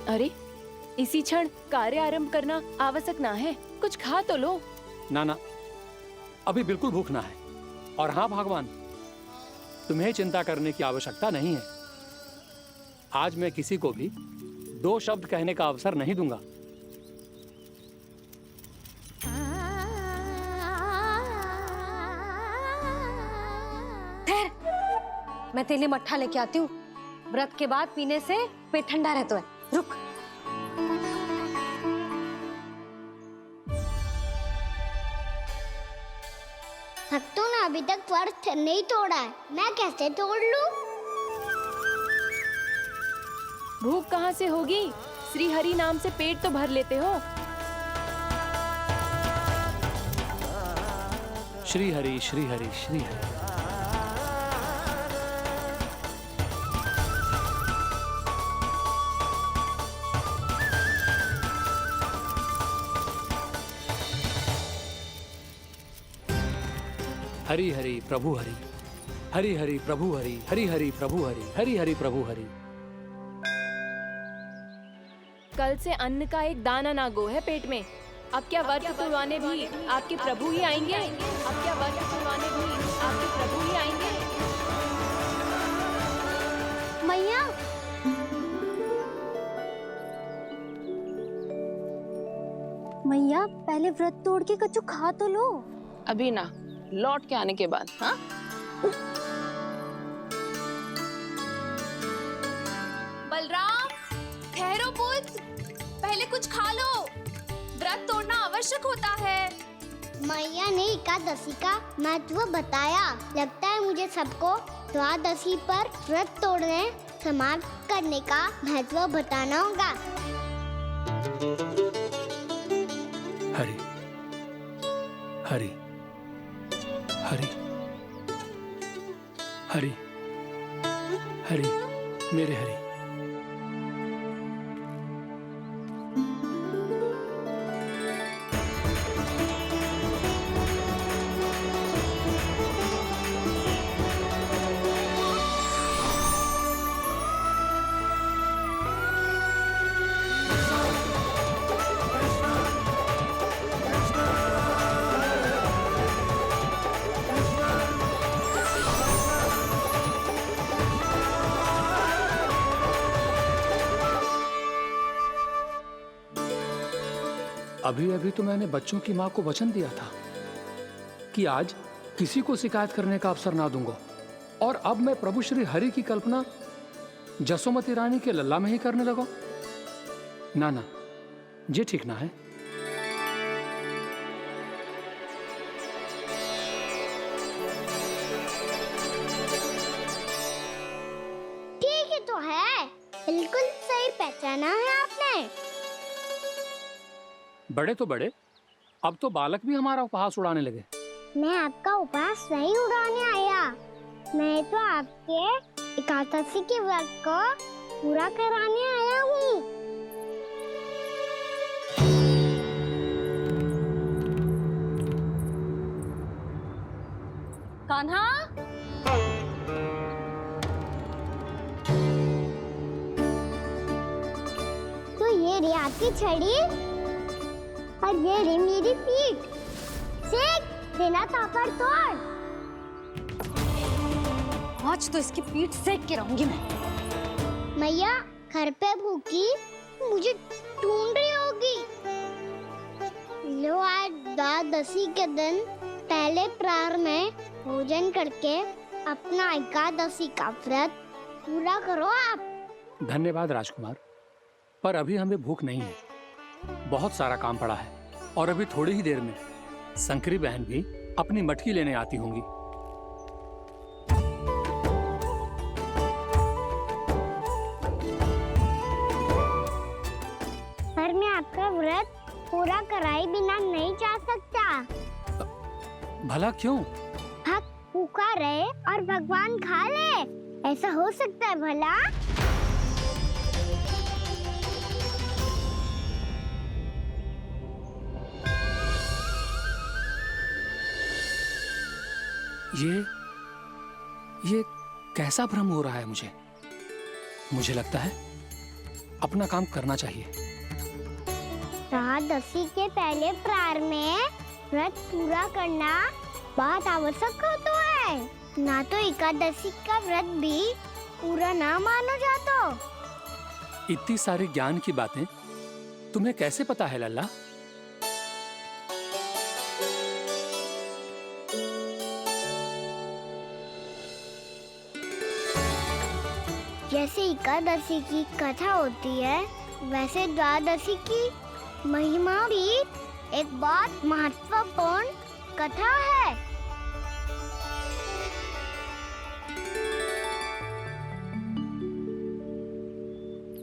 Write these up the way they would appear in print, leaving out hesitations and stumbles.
अरे, इसी क्षण कार्य आरंभ करना आवश्यक ना है। कुछ खा तो लो। ना ना, अभी बिल्कुल भूख ना है। और हाँ भगवान, तुम्हें चिंता करने की आवश्यकता नहीं है। आज मैं किसी को भी 2 शब्द कहने का अवसर नहीं दूंगा। मैं तेरे लिए मट्ठा लेके आती हूँ। व्रत के बाद पीने से पेट ठंडा रहता है। रुक। भक्तों ने अभी तक व्रत नहीं तोड़ा है, मैं कैसे तोड़ लूं? भूख कहाँ से होगी? श्री हरि नाम से पेट तो भर लेते हो। श्री हरि श्री हरि श्री हरि। हरि हरि प्रभु हरि, हरि हरि प्रभु हरि, हरि हरि प्रभु हरि, हरि हरि प्रभु हरि। कल से अन्न का एक दाना ना गो है पेट में। अब क्या व्रत तुड़वाने भी आपके प्रभु ही आएंगे? अब क्या व्रत तुड़वाने भी आपके प्रभु ही आएंगे? मैया, मैया पहले व्रत तोड़ के कच्चू खा तो लो। अभी ना, लौट के आने के बाद। हाँ, बलराम, ठहरो पुत्र, पहले कुछ खा लो। व्रत तोड़ना आवश्यक होता है। मैया ने एकादशी का महत्व बताया। लगता है मुझे सबको द्वादशी पर व्रत तोड़ने समाप्त करने का महत्व बताना होगा। हरि हरि हरि हरि हरि, मेरे हरि। अभी अभी तो मैंने बच्चों की मां को वचन दिया था कि आज किसी को शिकायत करने का अवसर ना दूंगा, और अब मैं प्रभु श्री हरि की कल्पना जसोमती रानी के लल्ला में ही करने लगा। ना ना, ये ठीक ना है। ठीक है तो है, बिल्कुल सही पहचाना है आपने। बड़े तो बड़े, अब तो बालक भी हमारा उपहास उड़ाने लगे। मैं आपका उपहास नहीं उड़ाने आया, मैं तो आपके एकादशी के व्रत को पूरा कराने आया हूँ। कान्हा, तो ये रही आपकी छड़ी और ये रही मेरी पीठ। सेक बिना तापड़ तोड़। आज तो इसकी पीठ सेक के रहूंगी मैं। मैया घर पे भूखी मुझे ढूंढ रही होगी। लो, आज द्वादशी के दिन पहले प्रहर में भोजन करके अपना एकादशी का व्रत पूरा करो आप। धन्यवाद राजकुमार, पर अभी हमें भूख नहीं है। बहुत सारा काम पड़ा है, और अभी थोड़ी ही देर में शंकरी बहन भी अपनी मटकी लेने आती होंगी। पर मैं आपका व्रत पूरा कराए बिना नहीं जा सकता। भला क्यों? भक्त भूखा रहे और भगवान खा ले, ऐसा हो सकता है भला? ये कैसा भ्रम हो रहा है मुझे? मुझे लगता है अपना काम करना चाहिए। एकादशी के पहले प्रार में व्रत पूरा करना बहुत आवश्यक होता है। ना तो एकादशी का व्रत भी पूरा ना मानो जातो। इतनी सारी ज्ञान की बातें तुम्हें कैसे पता है लल्ला? जैसे एकादशी की कथा होती है, वैसे द्वादशी की महिमा भी एक बहुत महत्वपूर्ण कथा है।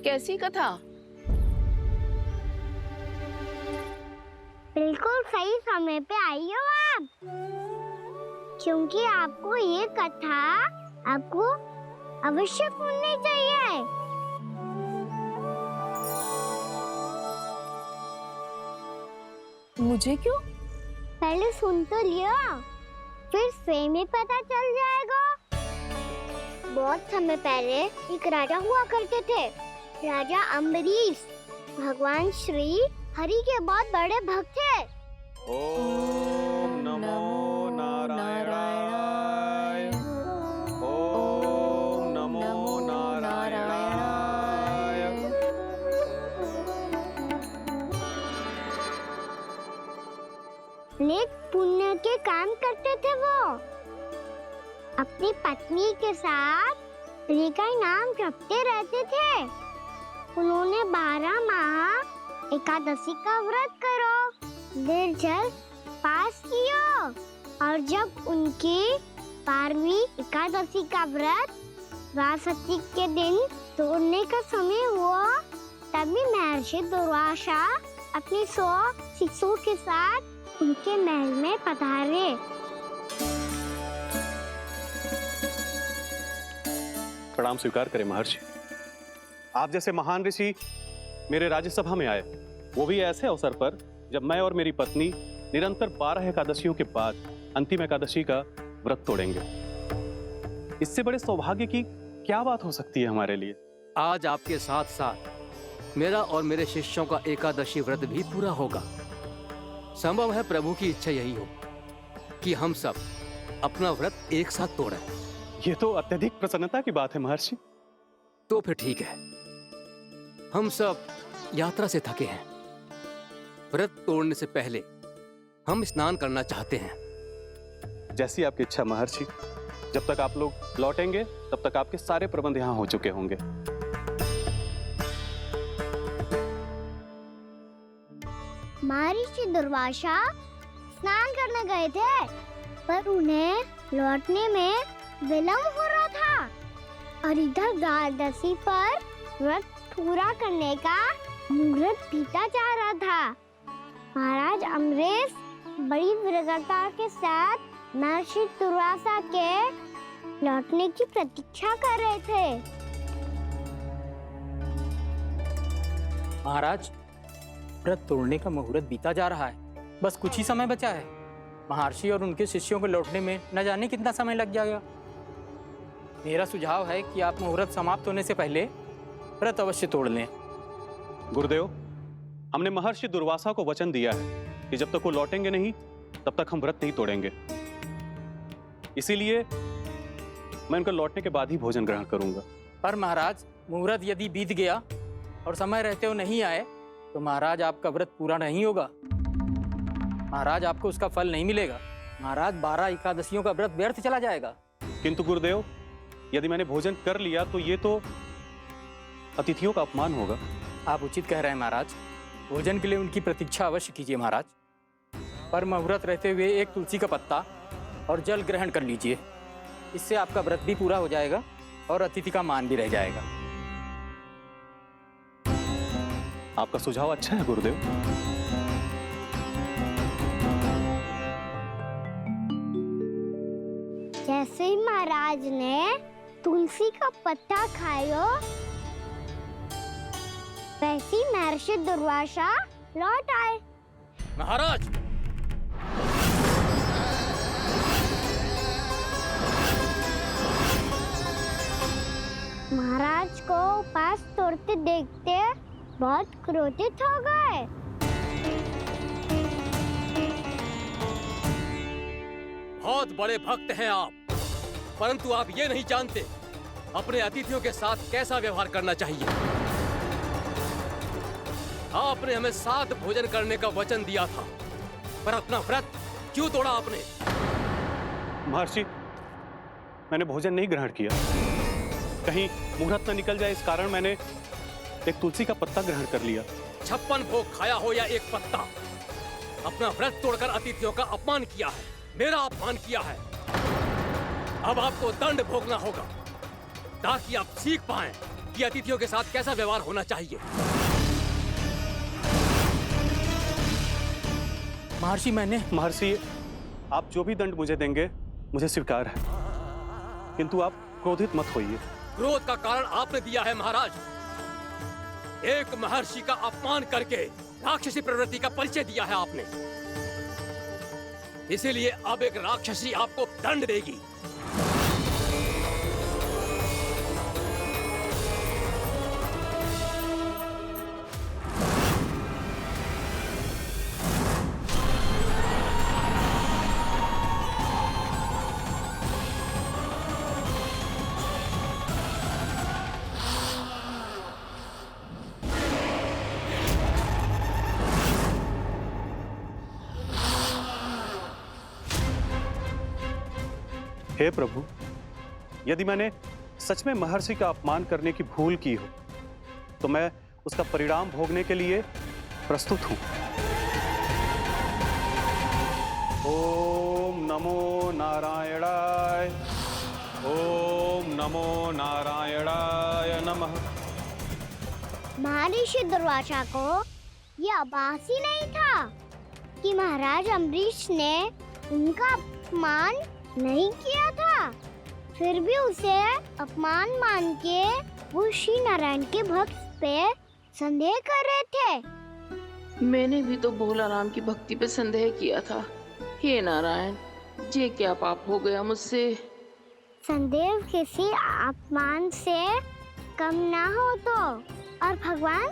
कैसी कथा? बिल्कुल सही समय पे आई हो आप, क्योंकि आपको ये कथा आपको अवश्य सुननी चाहिए। मुझे क्यों? पहले सुन तो लिया, फिर स्वयं ही पता चल जाएगा। बहुत समय पहले एक राजा हुआ करते थे, राजा अम्बरीश। भगवान श्री हरि के बहुत बड़े भक्त थे। ओम नमो नारायणाय। ओम नमो नारायणाय। नेक पुण्य के काम करते थे वो। अपनी पत्नी के साथ हरि का नाम जपते रहते थे। उन्होंने 12 माह एकादशी का व्रत करो निर्जल पास किया, और जब उनकी 12वीं एकादशी का व्रत द्वादशी के दिन तोड़ने का समय हुआ, तभी महर्षि दुर्वासा अपनी 100 शिष्यों के साथ उनके महल में पधारे। प्रणाम स्वीकार करें महर्षि। आप जैसे महान ऋषि मेरे राज्यसभा में आए, वो भी ऐसे अवसर पर जब मैं और मेरी पत्नी निरंतर 12 एकादशियों के बाद अंतिम एकादशी का व्रत तोड़ेंगे। इससे बड़े सौभाग्य की क्या बात हो सकती है हमारे लिए? आज आपके साथ साथ मेरा और मेरे शिष्यों का एकादशी व्रत भी पूरा होगा। संभव है प्रभु की इच्छा यही हो कि हम सब अपना व्रत एक साथ तोड़ें। ये तो अत्यधिक प्रसन्नता की बात है महर्षि। तो फिर ठीक है, हम सब यात्रा से थके हैं। व्रत तोड़ने से पहले हम स्नान करना चाहते हैं। जैसी आपकी इच्छा महर्षि। जब तक आप लोग लौटेंगे तब तक आपके सारे प्रबंध यहाँ हो चुके होंगे। महर्षि दुर्वासा स्नान करने गए थे, पर उन्हें लौटने में विलंब हो रहा था, और इधर द्वादशी पर व्रत पूरा करने का मुहूर्त बीता जा रहा था। महाराज अम्बरीश बड़ी विरगता के साथ महर्षि दुर्वासा के लौटने की प्रतीक्षा कर रहे थे। महाराज, व्रत तोड़ने का मुहूर्त बीता जा रहा है। बस कुछ ही समय बचा है। महर्षि और उनके शिष्यों को लौटने में न जाने कितना समय लग जाएगा। मेरा सुझाव है कि आप मुहूर्त समाप्त होने से पहले व्रत अवश्य तोड़ लें। गुरुदेव, हमने महर्षि दुर्वासा को वचन दिया है कि जब तक वो लौटेंगे नहीं तब तक हम व्रत नहीं तोड़ेंगे। इसीलिए मैं उनके लौटने के बाद ही भोजन ग्रहण करूंगा। पर महाराज, मुहूर्त यदि बीत गया और समय रहते हुए नहीं आए तो महाराज आपका व्रत पूरा नहीं होगा। महाराज, आपको उसका फल नहीं मिलेगा। महाराज, 12 एकादशियों का व्रत व्यर्थ चला जाएगा। किंतु गुरुदेव, यदि मैंने भोजन कर लिया तो ये तो अतिथियों का अपमान होगा। आप उचित कह रहे हैं महाराज। भोजन के लिए उनकी प्रतीक्षा अवश्य कीजिए महाराज। पर मुहूर्त रहते हुए एक तुलसी का पत्ता और जल ग्रहण कर लीजिए। इससे आपका व्रत भी पूरा हो जाएगा और अतिथि का मान भी रह जाएगा। आपका सुझाव अच्छा है गुरुदेव। जैसे ही महाराज ने तुलसी का पत्ता खाया, वैसे ही महर्षि दुर्वासा लौट आए। महाराज, महाराज को उपास तोड़ते देखते बहुत क्रोधित हो गए। बहुत बड़े भक्त हैं आप, परंतु आप ये नहीं जानते अपने अतिथियों के साथ कैसा व्यवहार करना चाहिए। आपने हमें 7 भोजन करने का वचन दिया था, पर अपना व्रत क्यों तोड़ा आपने? महर्षि, मैंने भोजन नहीं ग्रहण किया। कहीं मुहूर्त न निकल जाए इस कारण मैंने एक तुलसी का पत्ता ग्रहण कर लिया। 56 भोग खाया हो या एक पत्ता, अपना व्रत तोड़कर अतिथियों का अपमान किया है, मेरा अपमान किया है। अब आपको दंड भोगना होगा ताकि आप सीख पाएं कि अतिथियों के साथ कैसा व्यवहार होना चाहिए। महर्षि, आप जो भी दंड मुझे देंगे मुझे स्वीकार है, किंतु आप क्रोधित मत होइए। क्रोध का कारण आपने दिया है महाराज। एक महर्षि का अपमान करके राक्षसी प्रवृत्ति का परिचय दिया है आपने, इसीलिए अब एक राक्षसी आपको दंड देगी। हे प्रभु, यदि मैंने सच में महर्षि का अपमान करने की भूल की हो तो मैं उसका परिणाम भोगने के लिए प्रस्तुत हूं। ओम नमो नारायणाय, ओम नमो नारायणाय नमः। महर्षि दुर्वासा को ये आभास ही नहीं था कि महाराज अम्बरीश ने उनका अपमान नहीं किया था, फिर भी उसे अपमान मान के वो श्री नारायण के भक्त पे संदेह कर रहे थे। मैंने भी तो भोला राम की भक्ति पे संदेह किया था। हे नारायण, ये क्या पाप हो गया मुझसे? संदेह किसी अपमान से कम ना हो तो, और भगवान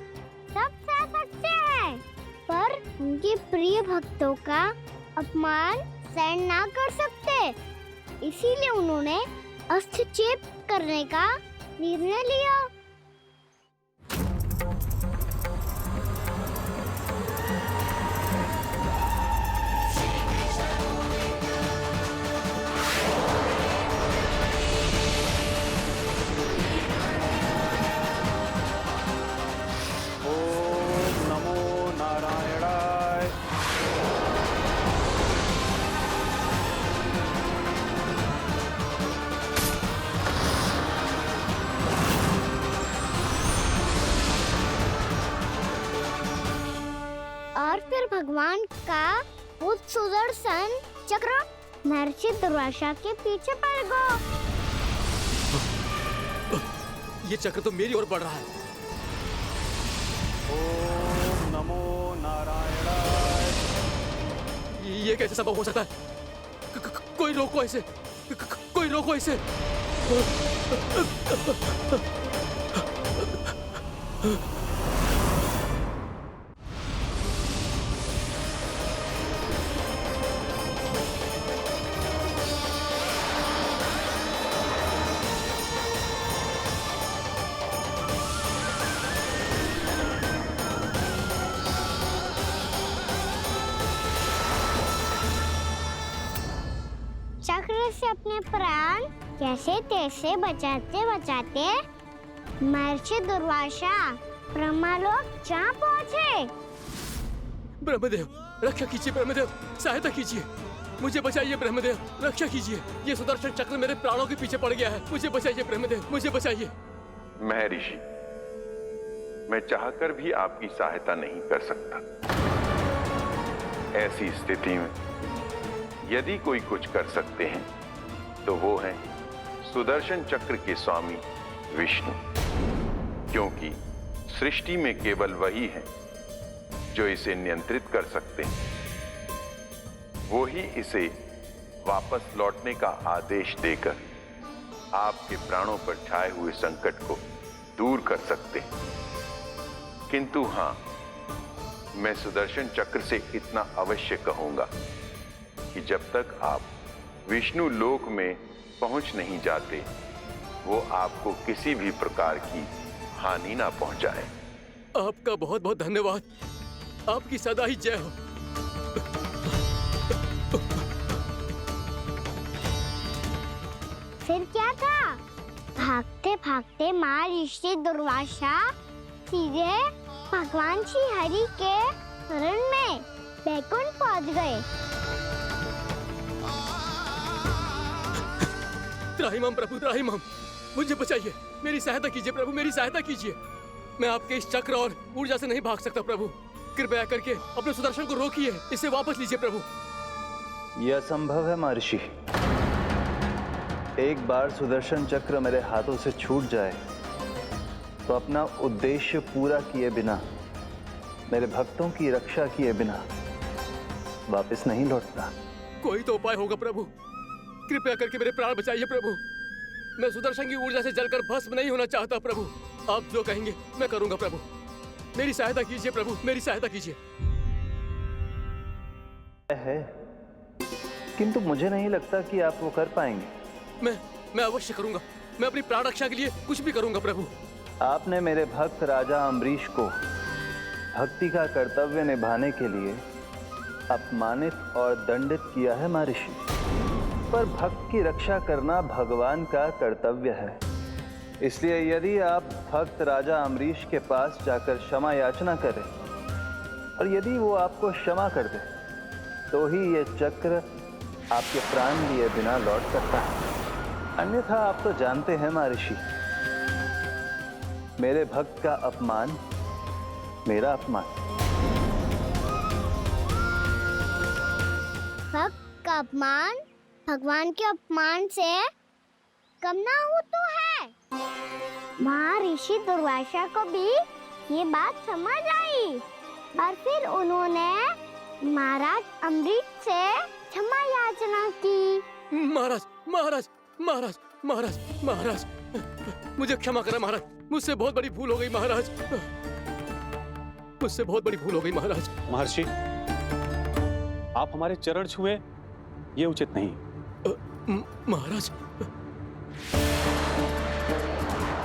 सब सह सकते हैं, पर उनके प्रिय भक्तों का अपमान सहन ना कर सकते, इसीलिए उन्होंने हस्तक्षेप करने का निर्णय लिया। ओम नमो नारायणाय। और फिर भगवान का वो सुदर्शन चक्र महर्षि दुर्वासा के पीछे पड़ गया। ये चक्र तो मेरी ओर बढ़ रहा है। ओम नमो नारायणाय। ये कैसे संभव हो सकता है? कोई रोको इसे, कोई रोको इसे। चक्र से अपने प्राण जैसे तैसे बचाते बचाते महर्षि दुर्वासा ब्रह्मलोक जा पहुँचे। ब्रह्मदेव, रक्षा कीजिए ब्रह्मदेव, सहायता कीजिए, मुझे बचाइए ब्रह्मदेव, रक्षा कीजिए। ये सुदर्शन चक्र मेरे प्राणों के पीछे पड़ गया है, मुझे बचाइए ब्रह्मदेव, मुझे बचाइए। महर्षि, मैं चाहकर भी आपकी सहायता नहीं कर सकता। ऐसी स्थिति में यदि कोई कुछ कर सकते हैं तो वो हैं सुदर्शन चक्र के स्वामी विष्णु, क्योंकि सृष्टि में केवल वही है जो इसे नियंत्रित कर सकते हैं। वो ही इसे वापस लौटने का आदेश देकर आपके प्राणों पर छाए हुए संकट को दूर कर सकते हैं। किंतु हां, मैं सुदर्शन चक्र से इतना अवश्य कहूंगा कि जब तक आप विष्णु लोक में पहुंच नहीं जाते, वो आपको किसी भी प्रकार की हानि ना पहुंचाए। आपका बहुत बहुत धन्यवाद। आपकी सदा ही जय हो। फिर क्या था? भागते भागते महर्षि दुर्वासा सीधे भगवान श्री हरि के शरण में बैकुंठ पहुंच गए। त्राहिमाम प्रभु, त्राहिमाम, मुझे बचाइए, मेरी सहायता कीजिए प्रभु, मेरी सहायता कीजिए। मैं आपके इस चक्र और ऊर्जा से नहीं भाग सकता प्रभु। कृपया करके अपने सुदर्शन को रोकिए, इसे वापस लीजिए प्रभु। यह असंभव है महर्षि। एक बार सुदर्शन चक्र मेरे हाथों से छूट जाए तो अपना उद्देश्य पूरा किए बिना, मेरे भक्तों की रक्षा किए बिना वापस नहीं लौटता। कोई तो उपाय होगा प्रभु, कृपया करके मेरे प्राण बचाइए प्रभु। मैं सुदर्शन की ऊर्जा से जलकर भस्म नहीं होना चाहता प्रभु। आप जो कहेंगे मैं करूंगा प्रभु। मेरी सहायता कीजिए प्रभु, मेरी सहायता कीजिए। है, किंतु मुझे नहीं लगता कि आप वो कर पाएंगे। मैं अवश्य करूंगा। मैं अपनी प्राण रक्षा के लिए कुछ भी करूंगा प्रभु। आपने मेरे भक्त राजा अम्बरीश को भक्ति का कर्तव्य निभाने के लिए अपमानित और दंडित किया है महर्षि, पर भक्त की रक्षा करना भगवान का कर्तव्य है। इसलिए यदि आप भक्त राजा अम्बरीश के पास जाकर क्षमा याचना करें और यदि वो आपको क्षमा कर दे, तो ही ये चक्र आपके प्राण लिए बिना लौट सकता है। अन्यथा आप तो जानते हैं महर्षि, मेरे भक्त का अपमान मेरा अपमान। भक्त का अपमान भगवान के अपमान से कम ना हो तो है। महर्षि दुर्वासा को भी ये बात समझ आई और फिर उन्होंने महाराज अम्बरीश से क्षमा याचना की। महाराज, महाराज, महाराज, महाराज, महाराज, मुझे क्षमा करें महाराज। मुझसे बहुत बड़ी भूल हो गई महाराज। मुझसे बहुत बड़ी भूल हो गई महाराज। महर्षि, आप हमारे चरण छुए ये उचित नहीं। महाराज,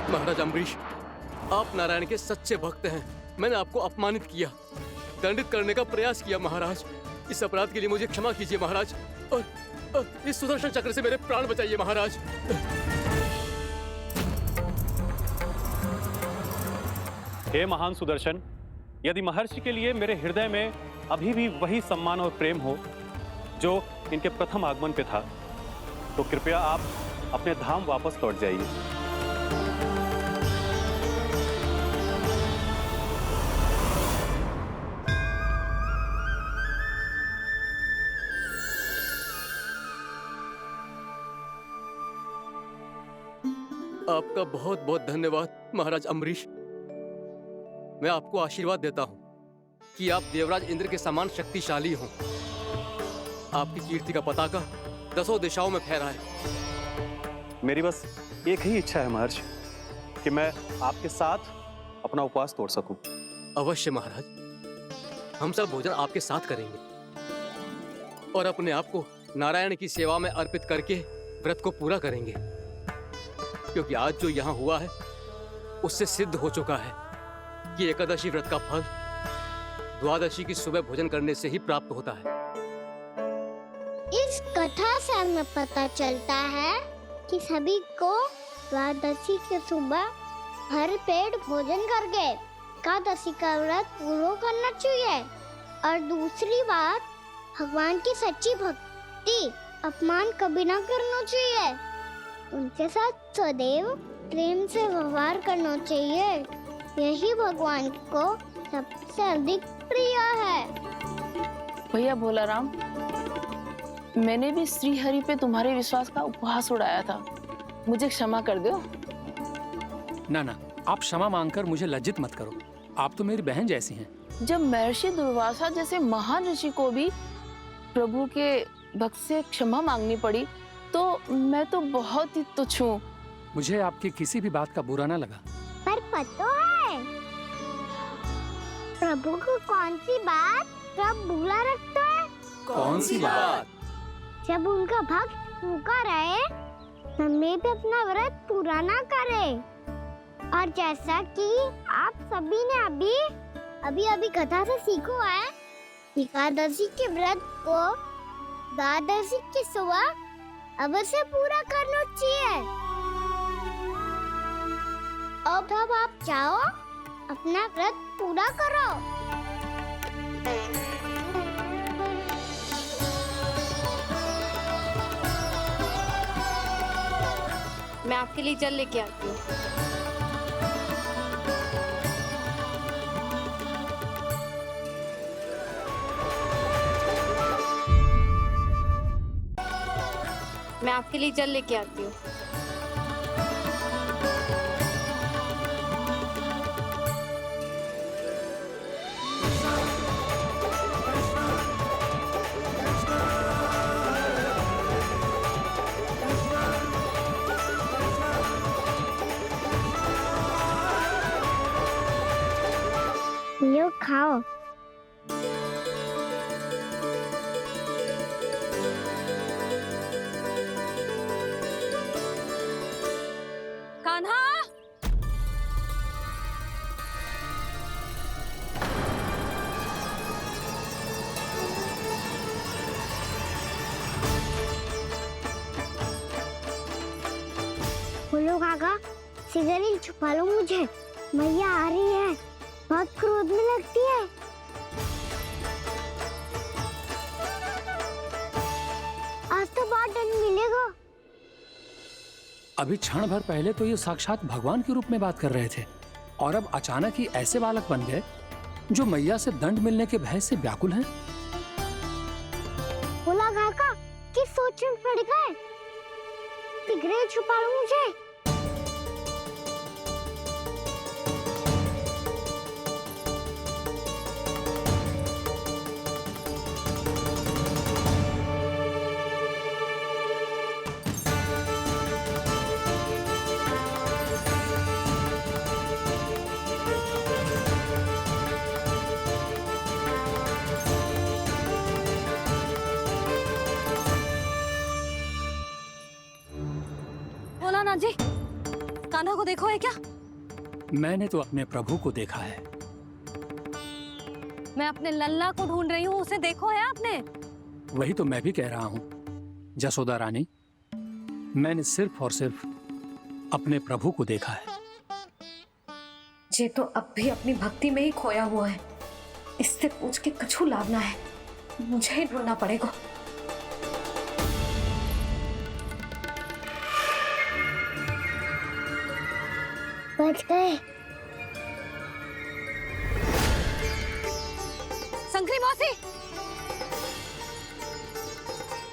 महाराज अम्बरीश, आप नारायण के सच्चे भक्त हैं। मैंने आपको अपमानित किया, दंडित करने का प्रयास किया महाराज। इस अपराध के लिए मुझे क्षमा कीजिए महाराज, और इस सुदर्शन चक्र से मेरे प्राण बचाइए महाराज। हे महान सुदर्शन, यदि महर्षि के लिए मेरे हृदय में अभी भी वही सम्मान और प्रेम हो जो इनके प्रथम आगमन पे था, तो कृपया आप अपने धाम वापस लौट जाइए। आपका बहुत बहुत धन्यवाद महाराज अम्बरीश। मैं आपको आशीर्वाद देता हूं कि आप देवराज इंद्र के समान शक्तिशाली हों। आपकी कीर्ति का पताका दसों दिशाओं में फहराए। मेरी बस एक ही इच्छा है महर्षि, कि मैं आपके साथ अपना उपवास तोड़ सकूं। अवश्य महाराज, हम सब भोजन आपके साथ करेंगे और अपने आप को नारायण की सेवा में अर्पित करके व्रत को पूरा करेंगे, क्योंकि आज जो यहाँ हुआ है उससे सिद्ध हो चुका है कि एकादशी व्रत का फल द्वादशी की सुबह भोजन करने से ही प्राप्त होता है। इस कथा से हमें पता चलता है कि सभी को द्वादशी के सुबह भर पेट भोजन करके एकादशी का व्रत पूरा करना चाहिए। और दूसरी बात, भगवान की सच्ची भक्ति अपमान कभी ना करना चाहिए। उनके साथ सदैव प्रेम से व्यवहार करना चाहिए। यही भगवान को सबसे अधिक प्रिय है। भैया भोलाराम, मैंने भी श्री हरि पे तुम्हारे विश्वास का उपहास उड़ाया था, मुझे क्षमा कर दो। ना ना, आप क्षमा मांगकर मुझे लज्जित मत करो। आप तो मेरी बहन जैसी हैं। जब महर्षि दुर्वासा जैसे महान ऋषि को भी प्रभु के भक्त से क्षमा मांगनी पड़ी, तो मैं तो बहुत ही तुच्छ हूँ। मुझे आपकी किसी भी बात का बुरा ना लगा। पर पता है प्रभु को कौन सी बात सब बुरा रखता है? कौन सी बात? जब उनका भक्त भूखा रहे, हमें भी अपना व्रत पूरा ना करे। और जैसा कि आप सभी ने अभी कथा से सीखो है, एकादशी के व्रत को द्वादशी की सुबह अवश्य पूरा करना चाहिए। अब आप जाओ, अपना व्रत पूरा करो। मैं आपके लिए जल लेके आती हूँ। मैं आपके लिए जल लेके आती हूँ। लो खाओ। कान्हा, बोलो काका, सिगरेट छुपा लो मुझे, मैया आ रही है, बहुत क्रोध में लगती है। आज तो बहुत दंड मिलेगा। अभी क्षण भर पहले तो ये साक्षात भगवान के रूप में बात कर रहे थे, और अब अचानक ही ऐसे बालक बन गए जो मैया से दंड मिलने के भय से व्याकुल हैं। बोला काका, किस सोच में पड़ गए? सिगरेट छुपा लो मुझे। बोला ना जी, कान्हा को देखो है क्या? मैंने तो अपने प्रभु को देखा है। मैं अपने लल्ला को ढूंढ रही हूँ, उसे देखो है आपने? वही तो मैं भी कह रहा हूँ जसोदा रानी, मैंने सिर्फ और सिर्फ अपने प्रभु को देखा है। ये तो अब भी अपनी भक्ति में ही खोया हुआ है, इससे पूछ के कछु लाभ ना है, मुझे ही ढूंढना पड़ेगा। बच गए। संकरी मौसी,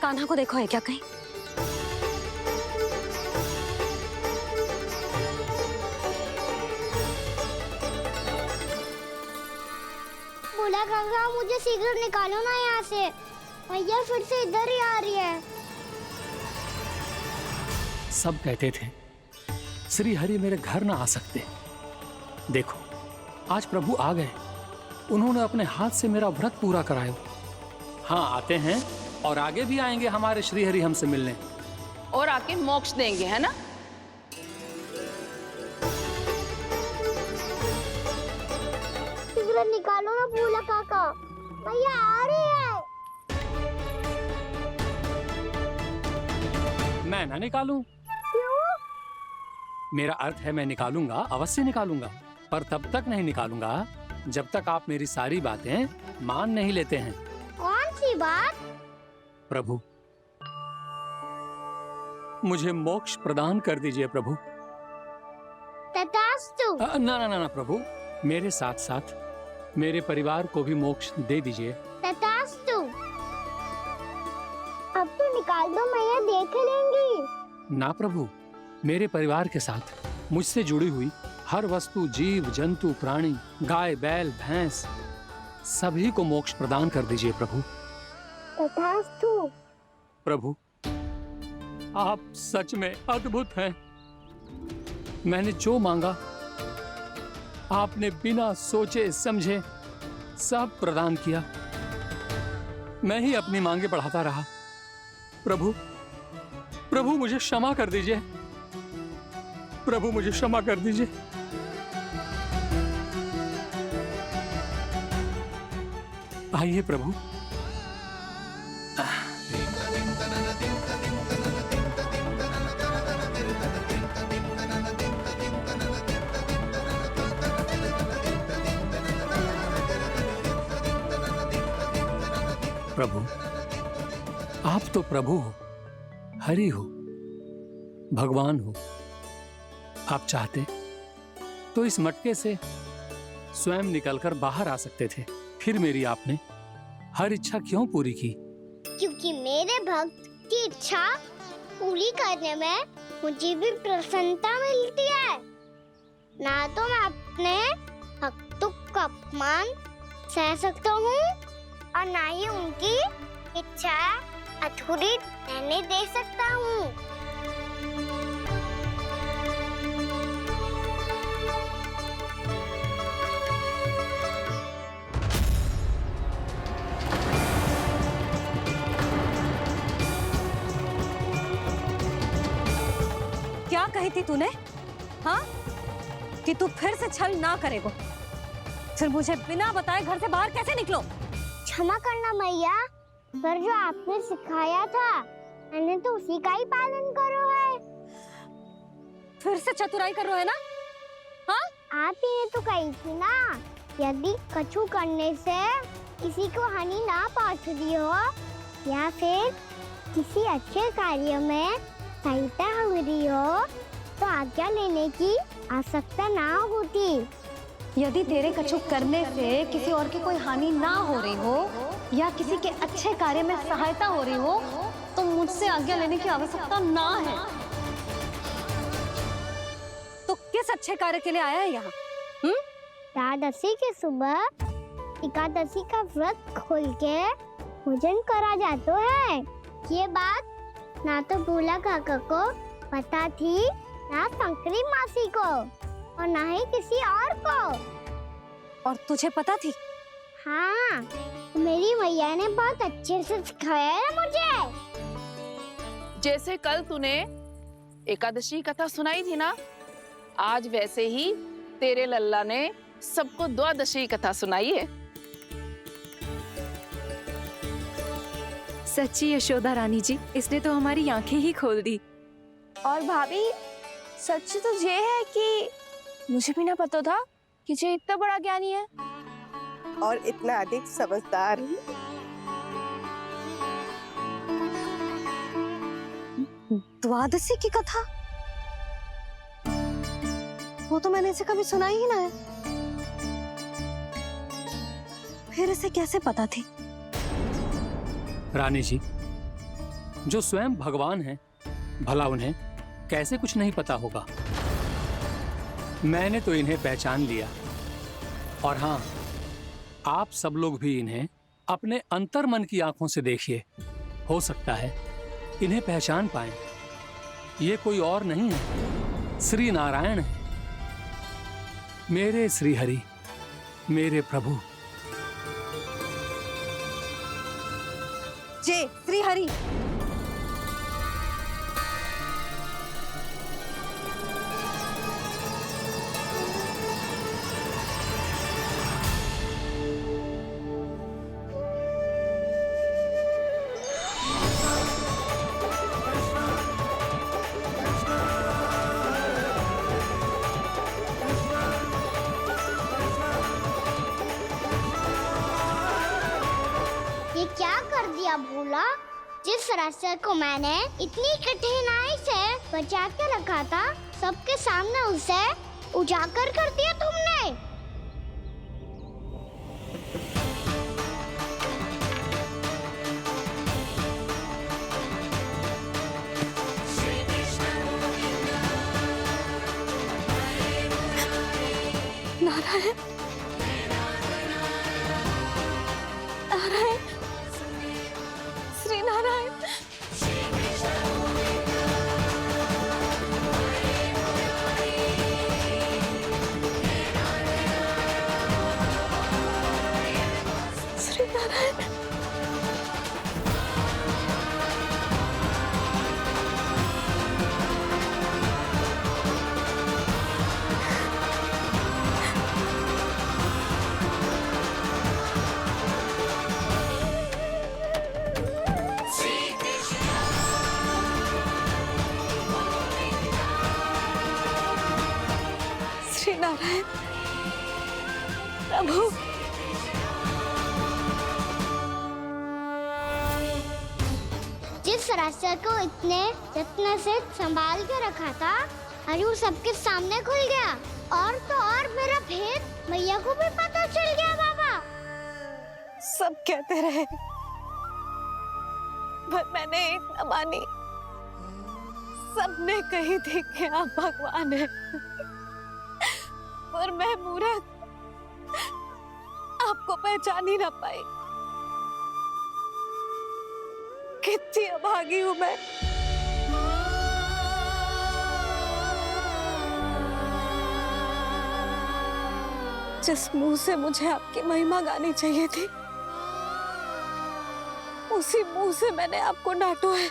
कान्हा को देखो है क्या कहीं? बोला गंगा, मुझे सिगरेट निकालो ना यहाँ से, भैया फिर से इधर ही आ रही है। सब कहते थे श्री हरि मेरे घर ना आ सकते। देखो आज प्रभु आ गए, उन्होंने अपने हाथ से मेरा व्रत पूरा कराया। हाँ आते हैं और आगे भी आएंगे हमारे श्री हरि हमसे मिलने, और आके मोक्ष देंगे, है ना? सिगरेट निकालो ना भोला काका, भैया आ रही है। मैं ना निकालूं? क्यों? मेरा अर्थ है मैं निकालूंगा, अवश्य निकालूंगा, पर तब तक नहीं निकालूंगा जब तक आप मेरी सारी बातें मान नहीं लेते हैं। कौन सी बात? प्रभु मुझे मोक्ष प्रदान कर दीजिए प्रभु। तथास्तु। ना ना ना ना प्रभु, मेरे साथ साथ मेरे परिवार को भी मोक्ष दे दीजिए। तथास्तु। अब तो निकाल दो, मैया देख लेंगी। ना प्रभु, मेरे परिवार के साथ मुझसे जुड़ी हुई हर वस्तु, जीव जंतु, प्राणी, गाय बैल भैंस, सभी को मोक्ष प्रदान कर दीजिए प्रभु। तथास्तु। प्रभु आप सच में अद्भुत हैं। मैंने जो मांगा आपने बिना सोचे समझे सब प्रदान किया। मैं ही अपनी मांगे बढ़ाता रहा। प्रभु, प्रभु मुझे क्षमा कर दीजिए। प्रभु मुझे क्षमा कर दीजिए। आइए प्रभु। प्रभु, आप तो प्रभु हो, हरि हो, भगवान हो। आप चाहते तो इस मटके से स्वयं निकलकर बाहर आ सकते थे, फिर मेरी आपने हर इच्छा क्यों पूरी की? क्योंकि मेरे भक्त की इच्छा पूरी करने में मुझे भी प्रसन्नता मिलती है। ना तो मैं अपने भक्तों का अपमान सह सकता हूँ और ना ही उनकी इच्छा अधूरी रहने दे सकता हूँ। क्या कही थी तूने? हाँ, कि तू फिर से छल ना करेगा। फिर मुझे बिना बताए घर से बाहर कैसे निकलो? क्षमा करना मैया, पर जो आपने सिखाया था मैंने तो उसी का ही पालन करो है। फिर से चतुराई कर रहे हो है ना? हाँ? आप ही ने तो कही थी ना, यदि कछु करने से किसी को हानि ना पहुंचती हो या फिर किसी अच्छे कार्य में सहायता हो रही हो तो आज्ञा लेने की आवश्यकता ना होती। यदि तेरे कछु करने से किसी और की कोई हानि ना हो रही हो या किसी के अच्छे कार्य में सहायता हो रही हो तो मुझसे आज्ञा लेने की आवश्यकता ना है। तो किस अच्छे कार्य के लिए आया है यहाँ? एकादशी के सुबह एकादशी का व्रत खोल के भोजन करा जाता है। ये बात ना तो भोला काका को पता थी, ना शंकरी मासी को और ना ही किसी और को। और तुझे पता थी? हाँ, मेरी मैया ने बहुत अच्छे से सिखाया है मुझे। जैसे कल तूने एकादशी कथा सुनाई थी ना, आज वैसे ही तेरे लल्ला ने सबको द्वादशी कथा सुनाई है। सच्ची यशोदा रानी जी, इसने तो हमारी आंखें ही खोल दी। और भाभी, सच तो ये है कि मुझे भी ना पता था कि ये इतना बड़ा ज्ञानी है और इतना अधिक समझदार। द्वादशी की कथा? वो तो मैंने इसे कभी सुना ही ना है। फिर इसे कैसे पता थी? रानी जी, जो स्वयं भगवान हैं, भला उन्हें कैसे कुछ नहीं पता होगा? मैंने तो इन्हें पहचान लिया। और हाँ, आप सब लोग भी इन्हें अपने अंतर्मन की आंखों से देखिए, हो सकता है इन्हें पहचान पाएं। ये कोई और नहीं है, श्री नारायण है, मेरे श्री हरि, मेरे प्रभु। जय श्री हरि। ये क्या कर दिया भोला? जिस रास्ते को मैंने इतनी कठिनाई से बचा के रखा था, सबके सामने उसे उजागर कर दिया तुमने। नारायण, नारायण, श्री नारायण। प्रभु। जिस रास्ते को इतने यत्न से संभाल के रखा था, आज वो सबके सामने खुल गया। और तो और मेरा भेद मैया को भी पता चल गया। बाबा सब कहते रहे, पर मैंने एक न मानी। सबने कही थी कि आप भगवान हैं, पर मैं मूर्ख आपको पहचान ही ना पाई। कितनी अभागी हूँ मैं। जिस मुंह से मुझे आपकी महिमा गानी चाहिए थी, उसी मुंह से मैंने आपको डांटा है।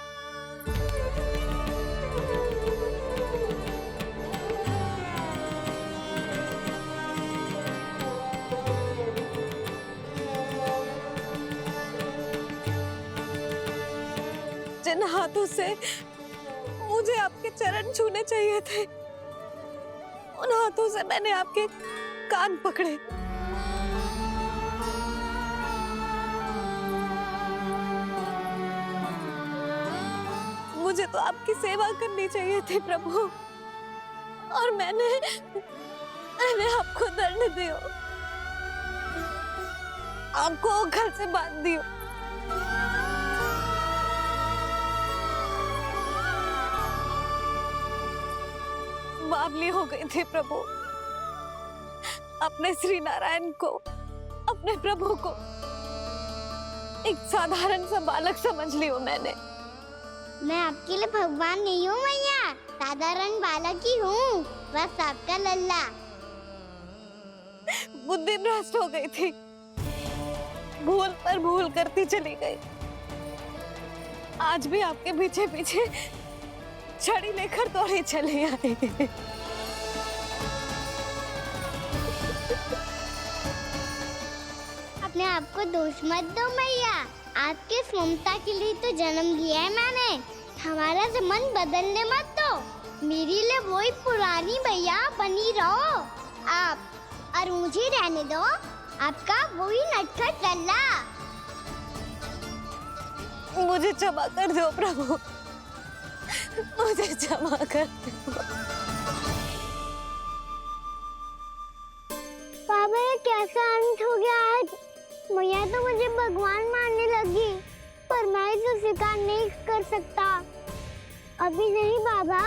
जिन हाथों से मुझे आपके चरण छूने चाहिए थे, उन हाथों से मैंने आपके कान पकड़े। मुझे तो आपकी सेवा करनी चाहिए थी प्रभु, और मैंने आपको दंड दियो, आपको घर से बांध दियो। बावली हो गई थी प्रभु। अपने श्री नारायण को, अपने प्रभु को एक साधारण सा बालक समझ लियो मैंने। मैं आपके लिए भगवान नहीं हूँ मैया, साधारण बालक ही हूँ, बस आपका लल्ला। बुद्धि भ्रष्ट हो गई थी, भूल पर भूल करती चली गई। आज भी आपके पीछे पीछे छड़ी लेकर दौड़ी चली आई। अपने आप को दोष मत दो मैया, आपके ममता के लिए तो जन्म लिया है मैंने। हमारा से मन बदलने मत दो। मेरे लिए वही पुरानी मैया बनी रहो आप, और मुझे रहने दो आपका वही नटखट लल्ला। मुझे क्षमा कर दो प्रभु, मुझे क्षमा कर दो। बाबा ये कैसा अंत हो गया आज? मैया तो मुझे भगवान मानने लगी, पर मैं इसे स्वीकार नहीं कर सकता। अभी नहीं बाबा,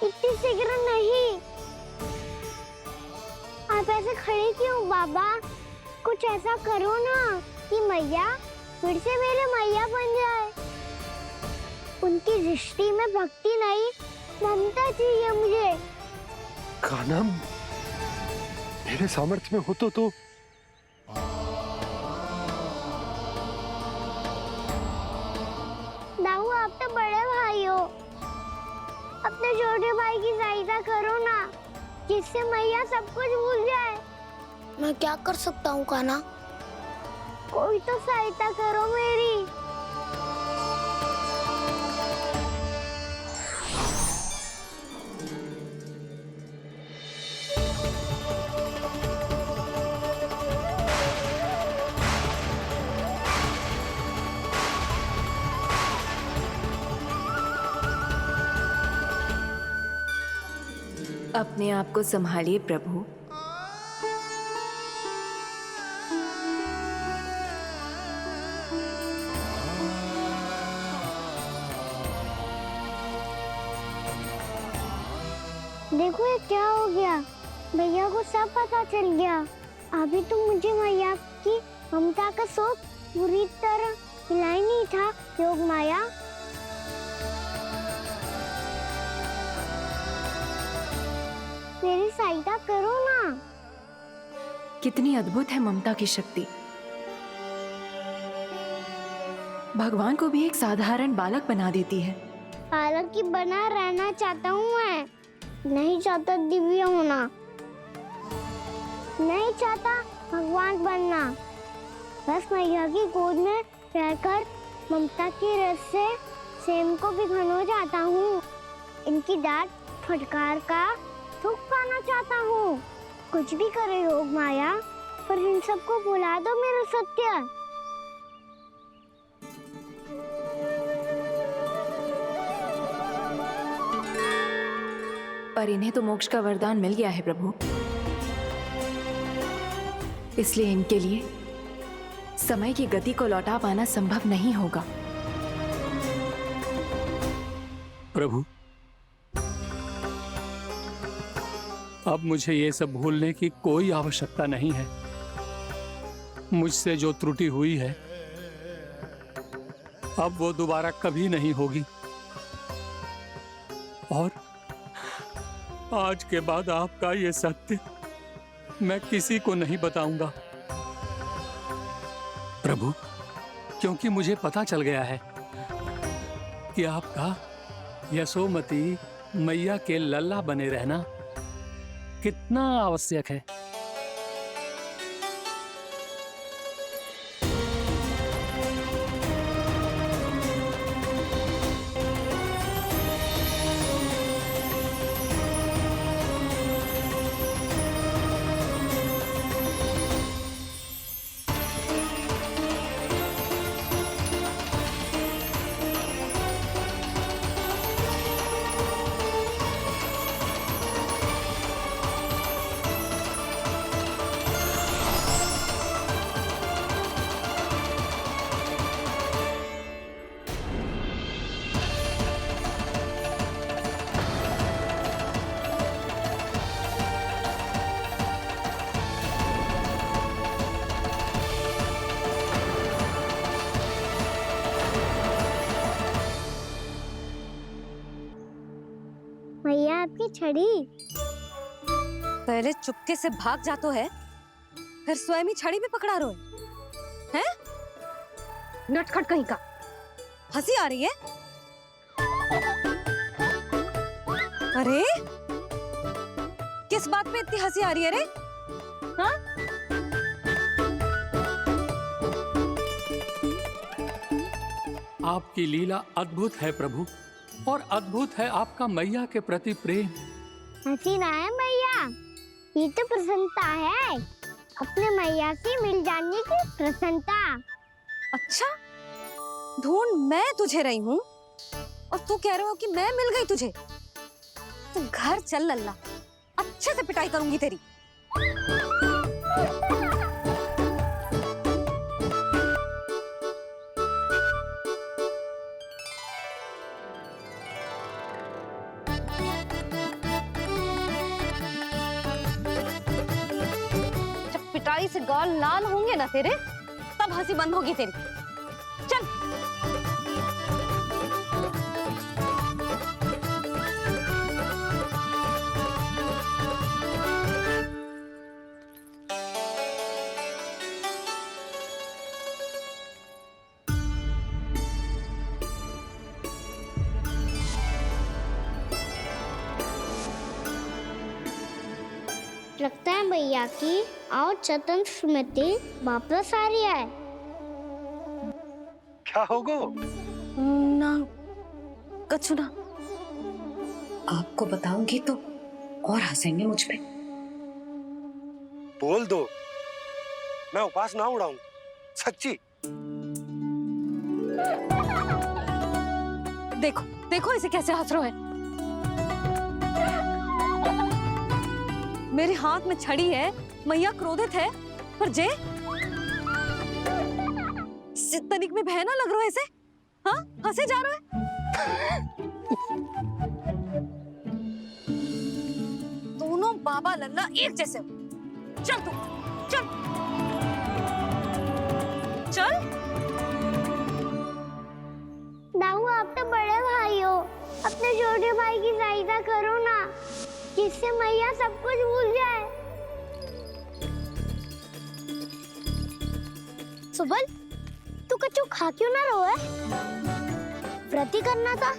इतनी शीघ्र नहीं। आप ऐसे खड़े क्यों बाबा? कुछ ऐसा करो ना कि मैया फिर से मेरे मैया बन जाए। उनकी दृष्टि में भक्ति नहीं, ममता चाहिए मुझे। कान्हा, मेरे सामर्थ्य में हो तो दाऊ, आप तो बड़े भाई हो, अपने छोटे भाई की सहायता करो ना, जिससे मैया सब कुछ भूल जाए। मैं क्या कर सकता हूँ कान्हा? कोई तो सहायता करो मेरी। अपने आप को संभालिए प्रभु। देखो ये क्या हो गया, भैया को सब पता चल गया। अभी तो मुझे मैया की ममता का शौक पूरी तरह मिला ही नहीं था। योग माया, मेरी सहायता करो ना। कितनी अद्भुत है ममता की शक्ति। भगवान को भी एक साधारण बालक बना देती है। बालक की बना रहना चाहता हूँ मैं, नहीं चाहता दिव्य होना, नहीं चाहता भगवान बनना। बस मैया की गोद में रहकर ममता की रस से सेम को भी घनो जाता हूँ। इनकी डांट फटकार का, थूक जाना चाहता हूँ। कुछ भी करे योग माया, पर इन सबको भुला दो मेरा सत्य। पर इन्हें तो मोक्ष का वरदान मिल गया है प्रभु, इसलिए इनके लिए समय की गति को लौटा पाना संभव नहीं होगा। प्रभु, अब मुझे ये सब भूलने की कोई आवश्यकता नहीं है। मुझसे जो त्रुटि हुई है अब वो दोबारा कभी नहीं होगी, और आज के बाद आपका ये सत्य मैं किसी को नहीं बताऊंगा प्रभु, क्योंकि मुझे पता चल गया है कि आपका यशोमती मैया के लल्ला बने रहना कितना आवश्यक है। मैया आपकी छड़ी। पहले चुपके से भाग जातो है, फिर स्वयं ही छड़ी भी पकड़ा रो है? नटखट कहीं का। हंसी आ रही है? अरे किस बात पे इतनी हंसी आ रही है रे? हाँ? आपकी लीला अद्भुत है प्रभु, और अद्भुत है आपका मैया के प्रति प्रेम। हंसी ना है मैया, ये तो प्रसन्नता है, अपने मैया से मिल जाने की प्रसन्नता। अच्छा, ढूंढ मैं तुझे रही हूँ और तू कह रहे हो कि मैं मिल गई तुझे। तू घर चल लल्ला, अच्छे से पिटाई करूंगी तेरी। पिटाई से गाल लाल होंगे ना तेरे, तब हंसी बंद होगी तेरी। चल। लगता है भैया की और चतन स्मृति वापस आ रही है। क्या होगा? ना कछु ना। आपको बताऊंगी तो और हंसेंगे मुझ पे। बोल दो, मैं उपास ना उड़ाऊं, सच्ची। देखो देखो इसे कैसे हंस रहा है। मेरे हाथ में छड़ी है, मैया क्रोधित है, पर जे तनिक में भय ना लग रहा है इसे? हाँ, हंसे जा रहा है। दोनों बाबा लल्ला एक जैसे हो। चल तू, चल चल। दाऊ, आप तो बड़े भाई हो, अपने छोटे भाई की सहायता करो ना, जिससे मैया सब कुछ भूल जाए। सुबल, तू कछु खा क्यों ना रहो है? व्रत करना था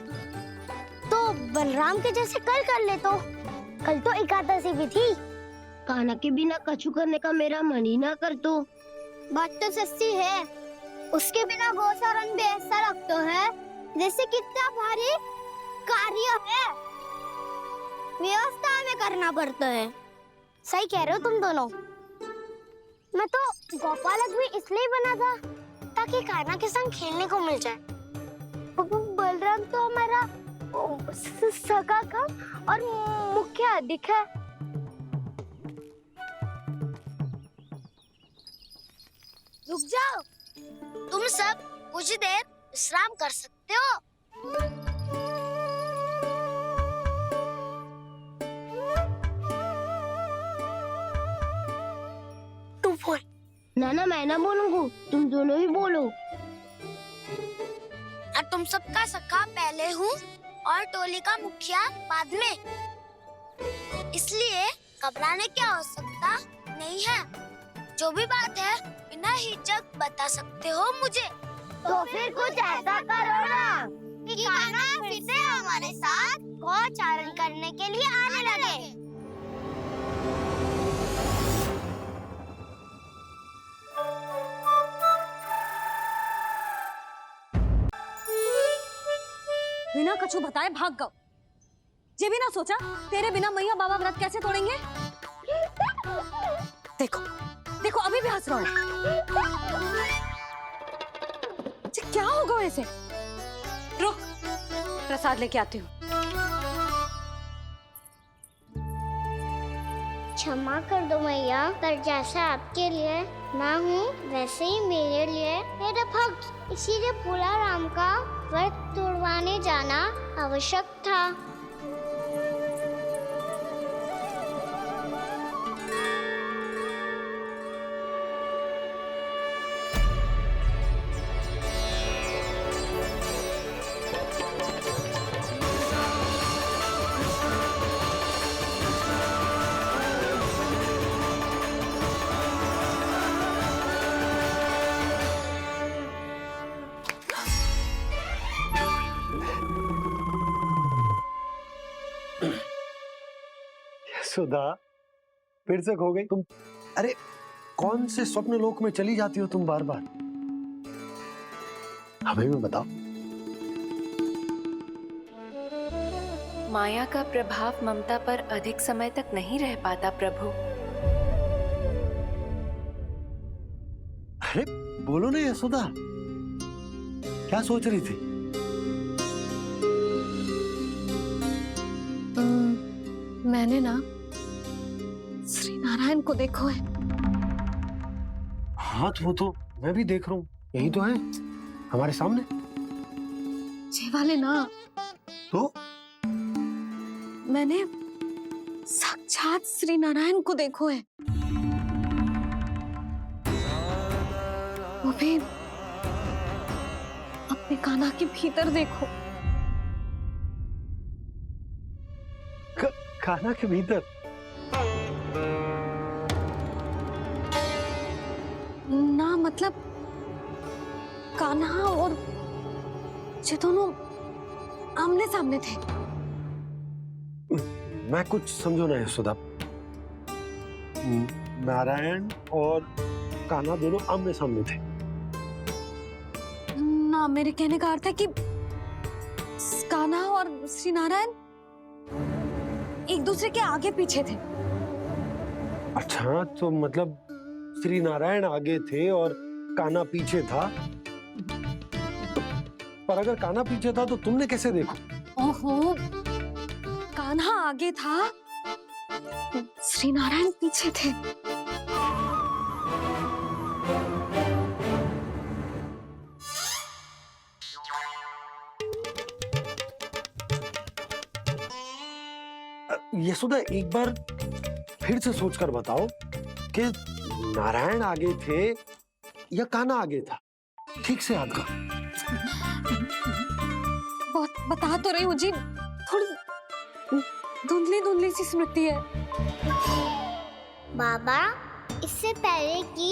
तो बलराम के जैसे कल कर ले तो। कल तो एकादशी भी थी। कान्हा के बिना कछु करने का मेरा मन ही ना कर तो। बात तो सच्ची है, उसके बिना गोचारण भी ऐसा लगता है जैसे कितना भारी कार्य है। व्यवस्था में करना पड़ता है। सही कह रहे हो तुम दोनों। मैं तो गोपालक भी इसलिए बना था ताकि कान्हा के संग खेलने को मिल जाए। बलराम तो हमारा सगा कम और मुख्य अधिक है। रुक जाओ, तुम सब कुछ देर विश्राम कर सकते हो। तू बोल। ना मैं ना बोलूंगा, तुम दोनों ही बोलो। और तुम सबका सखा पहले हूँ और टोली का मुखिया बाद में, इसलिए घबराने की आवश्यकता नहीं है। जो भी बात है बिना हिचक बता सकते हो मुझे। तो फिर कुछ ऐसा करो ना कि कान्हा फिर से हमारे साथ गौचारण करने के लिए आने लगे। बिना कछु बताए भाग गओ। ये भी ना सोचा तेरे बिना मैया बाबा व्रत कैसे तोड़ेंगे। देखो देखो अभी भी हंस रहा है। क्या होगा वैसे? रुक, प्रसाद लेके आती हूँ। क्षमा कर दो मैया, पर जैसा आपके लिए ना हूँ वैसे ही मेरे लिए मेरा भक्त, इसीलिए भोला राम का व्रत तोड़वाने जाना आवश्यक था। सुधा, फिर से खो गई तुम। अरे कौन से स्वप्न लोक में चली जाती हो तुम बार बार? हमें भी बताओ। माया का प्रभाव ममता पर अधिक समय तक नहीं रह पाता प्रभु। अरे बोलो ना यशोदा, क्या सोच रही थी? मैंने ना श्री नारायण को देखो है। हाँ वो तो मैं भी देख रहा हूँ, यही तो है हमारे सामने। ये वाले ना तो मैंने साक्षात श्री नारायण को देखो है, वो भी अपने कान्हा के भीतर देखो। कान्हा के भीतर? ना मतलब कान्हा और ये दोनों आमने सामने थे। मैं कुछ समझो ना यशोदा। नारायण और कान्हा दोनों आमने सामने थे? ना, मेरे कहने का अर्थ है कि कान्हा और श्री नारायण एक दूसरे के आगे पीछे थे। अच्छा, तो मतलब श्री नारायण आगे थे और कान्हा पीछे था। पर अगर कान्हा पीछे था तो तुमने कैसे देखा? ओहो, कान्हा आगे था, श्री नारायण पीछे थे। यशोदा, एक बार फिर से सोचकर बताओ कि नारायण आगे थे या कान्हा आगे था? ठीक से याद करो। बहुत बता तो रही हूँ जी, थोड़ी धुंधली धुंधली सी स्मृति है। बाबा, इससे पहले कि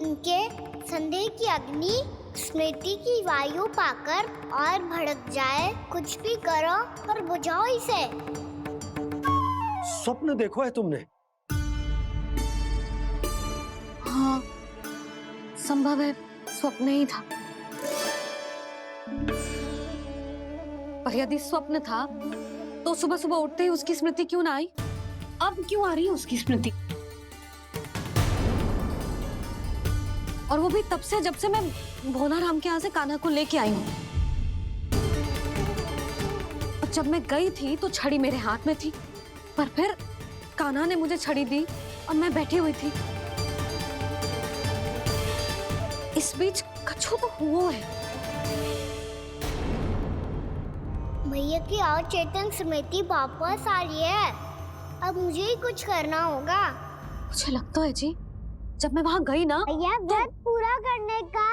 उनके संदेह की अग्नि स्मृति की वायु पाकर और भड़क जाए, कुछ भी करो पर बुझाओ इसे। स्वप्न देखो है तुमने? हाँ, संभव है स्वप्न ही था। पर यदि स्वप्न था तो सुबह सुबह उठते ही उसकी स्मृति क्यों ना आई? अब क्यों आ रही है उसकी स्मृति? और वो भी तब से जब से मैं भोला राम के यहाँ से कान्हा को लेके आई हूँ। और जब मैं गई थी तो छड़ी मेरे हाथ में थी, पर फिर कान्हा ने मुझे छड़ी दी और मैं बैठी हुई थी। इस बीच कछु तो हुआ है। भैया की अचेतन स्मृति वापस आ रही है। अब मुझे ही कुछ करना होगा। मुझे लगता है जी, जब मैं वहाँ गई ना, भैया व्रत पूरा करने का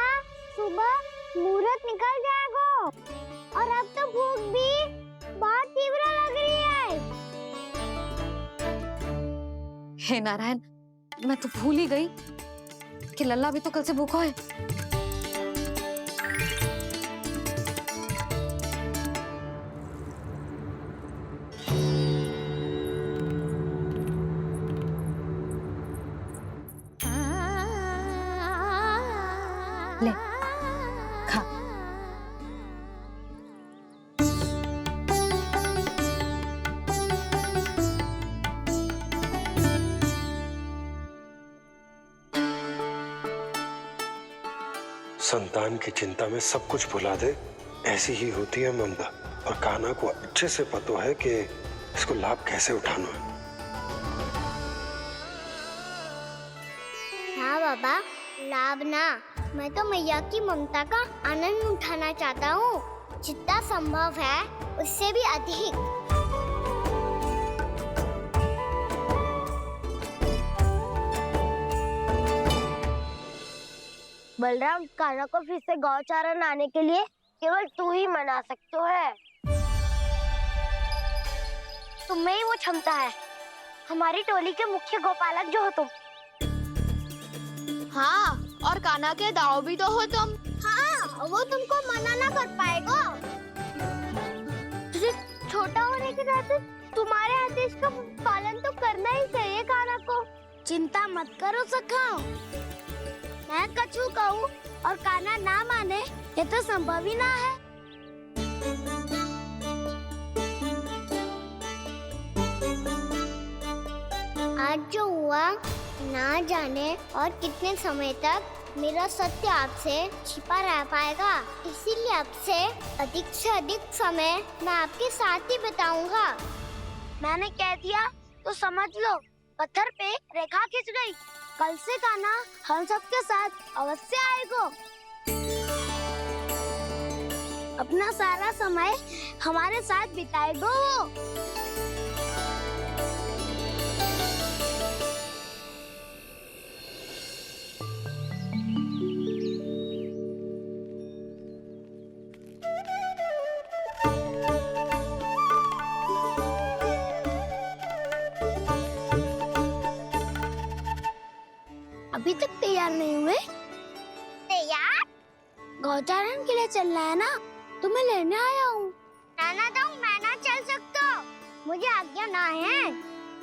सुबह मुहूर्त निकल जाएगा और अब तो भूख भी बहुत तीव्र लग रही है। हे नारायण, मैं तो भूल ही गई कि लल्ला भी तो कल से भूखा है। ले खा। संतान की चिंता में सब कुछ भुला दे, ऐसी ही होती है ममता। और कान्हा को अच्छे से पता है कि इसको लाभ कैसे उठाना है। हाँ बाबा, लाभ ना, मैं तो मैया की ममता का आनंद उठाना चाहता हूँ, जितना संभव है उससे भी अधिक। बलराम, कान्हा को फिर से गौचारण आने के लिए केवल तू ही मना सकते है। तुम्हें ही वो क्षमता है, हमारी टोली के मुख्य गोपालक जो हो तुम। हाँ, और कान्हा के दाव भी तो हो तुम। हाँ, वो तुमको मना ना कर पाएगा। तुझे छोटा होने के नाते तुम्हारे आदेश का पालन तो करना ही चाहिए कान्हा को। चिंता मत करो सखा, मैं कछु कहूँ और कान्हा ना माने, ये तो संभव ही ना है। आज जो हुआ ना जाने और कितने समय तक मेरा सत्य आपसे छिपा रह पाएगा, इसीलिए आपसे अधिक से अधिक समय मैं आपके साथ ही बिताऊंगा। मैंने कह दिया तो समझ लो, पत्थर पे रेखा खिंच गई। कल से कान्हा हम सबके साथ अवश्य आएगा। अपना सारा समय हमारे साथ बिताएगा वो। अभी तक तैयार नहीं हुए? तैयार? गौचारण के लिए चलना है ना, तुम्हें लेने आया हूँ। नाना दाऊ, मैं ना चल सकता, मुझे आज्ञा ना है।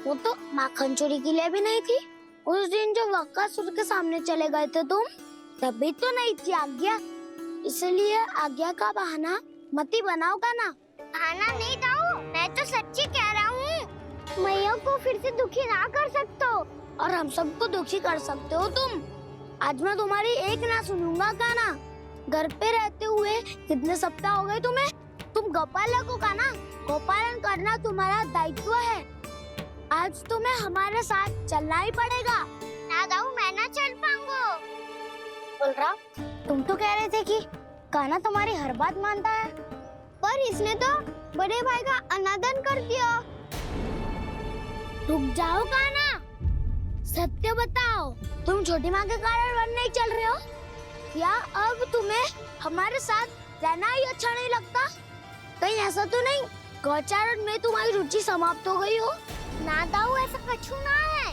वो तो माखन चोरी के लिए भी नहीं थी। उस दिन जो वक्कासुर के सामने चले गए थे तुम, तभी तो नहीं थी आज्ञा। इसलिए आज्ञा का बहाना मत ही बनाओगा ना। बहाना नहीं दाऊ, मैं तो सच्ची कह रहा हूँ। मैया को फिर से दुखी ना कर सकते हो और हम सबको दुखी कर सकते हो तुम। आज मैं तुम्हारी एक ना सुनूंगा कान्हा। घर पे रहते हुए कितने सप्ताह हो गए तुम्हें? तुम गोपालक हो कान्हा, गोपालन करना तुम्हारा दायित्व है। आज तुम्हें हमारे साथ चलना ही पड़ेगा। ना दाऊ, मैं ना चल पाऊंगा। बलराम, तुम तो कह रहे थे कि कान्हा तुम्हारी हर बात मानता है, पर इसने तो बड़े भाई का अनादर कर दिया। रुक जाओ कान्हा, सत्य बताओ, तुम छोटी माँ के कारण वन नहीं चल रहे हो या अब तुम्हें हमारे साथ रहना ही अच्छा नहीं लगता? कहीं ऐसा तो नहीं गौचारण में तुम्हारी रुचि समाप्त हो गई हो? ना दाऊ, ऐसा कछु ना है।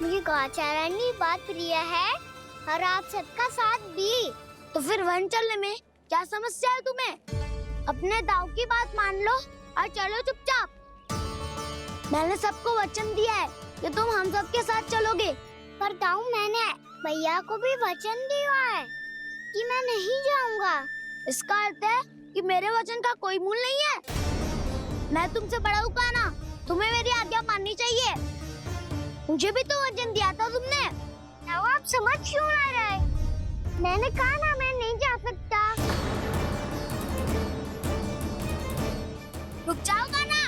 मुझे गौचारण की बात प्रिय है और आप सबका साथ भी। तो फिर वन चलने में क्या समस्या है तुम्हें? अपने दाऊ की बात मान लो और चलो चुपचाप। मैंने सबको वचन दिया है कि तुम हम सबके साथ चलोगे। पर दाऊ, मैंने भैया को भी वचन दिया है कि मैं नहीं जाऊंगा। इसका अर्थ है कि मेरे वचन का कोई मूल नहीं है। मैं तुमसे बड़ा हूँ कान्हा, तुम्हें मेरी आज्ञा माननी चाहिए। मुझे भी तो वचन दिया था तुमने। अब आप समझ क्यों आ रहे? मैंने कहा ना मैं नहीं जा सकता। रुक जाओ कान्हा।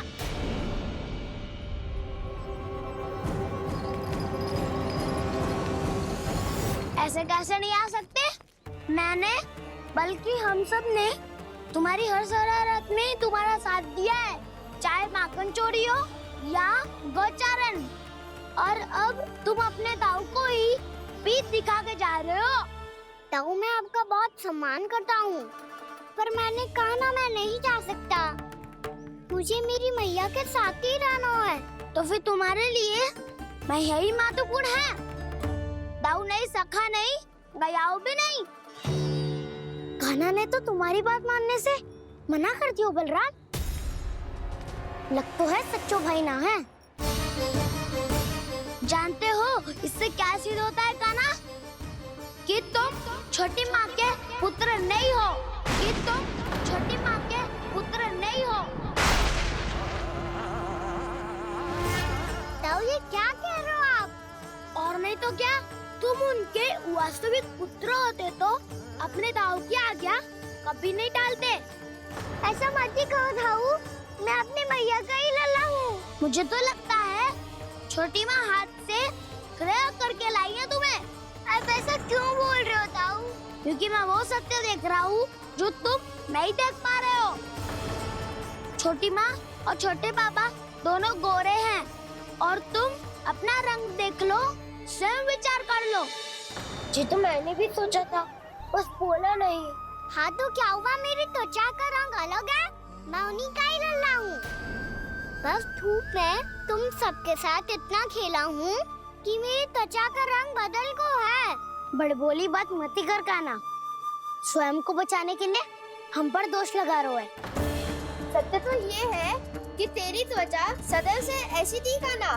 ऐसे कैसे नहीं आ सकते? मैंने बल्कि हम सब ने तुम्हारी हर शरारत में तुम्हारा साथ दिया है, चाहे माखन चोरी हो या गोचारण। और अब तुम अपने ताऊ को ही पीठ दिखा के जा रहे हो। ताऊ मैं आपका बहुत सम्मान करता हूँ, पर मैंने कहा ना मैं नहीं जा सकता। मुझे मेरी मैया के साथ ही रहना है। तो फिर तुम्हारे लिए मैं यही महत्वपूर्ण है। ताऊ नहीं, सखा नहीं, गयाऊ भी नहीं। कान्हा ने तो तुम्हारी बात मानने से मना कर दिया बलराम। लग तो है सच्चो भाई ना है। जानते हो इससे क्या सिद्ध होता है कान्हा? कि तुम छोटी माँ के पुत्र नहीं हो, कि तुम छोटी माँ के पुत्र नहीं हो। ताऊ ये क्या कह रहे हो आप? और नहीं तो क्या, तुम उनके वास्तविक पुत्र होते तो अपने ताऊ की आज्ञा कभी नहीं टालते। ऐसा मत ही कहो ताऊ, मैं अपनी मैया का ही लल्ला हूँ। मुझे तो लगता है छोटी माँ हाथ से ग्रह करके लाई है तुम्हें। आप ऐसा क्यों बोल रहे हो ताऊ? क्योंकि मैं वो सत्य देख रहा हूँ जो तुम नहीं देख पा रहे हो। छोटी माँ और छोटे पापा दोनों गोरे हैं और तुम अपना रंग देख लो, स्वयं विचार कर लो। जी तो मैंने भी सोचा था, बस बोला नहीं। हाँ तो क्या हुआ, मेरी त्वचा का रंग अलग है, मैं उन्हीं का ही लल्ला हूँ। बस धूप में तुम सबके साथ इतना खेला हूँ कि मेरी त्वचा का रंग बदल को है। बड़बोली बात मत ही कर कान्हा, स्वयं को बचाने के लिए हम पर दोष लगा रहे हो। सत्य तो ये है कि तेरी त्वचा सदैव से ऐसी थी कान्हा।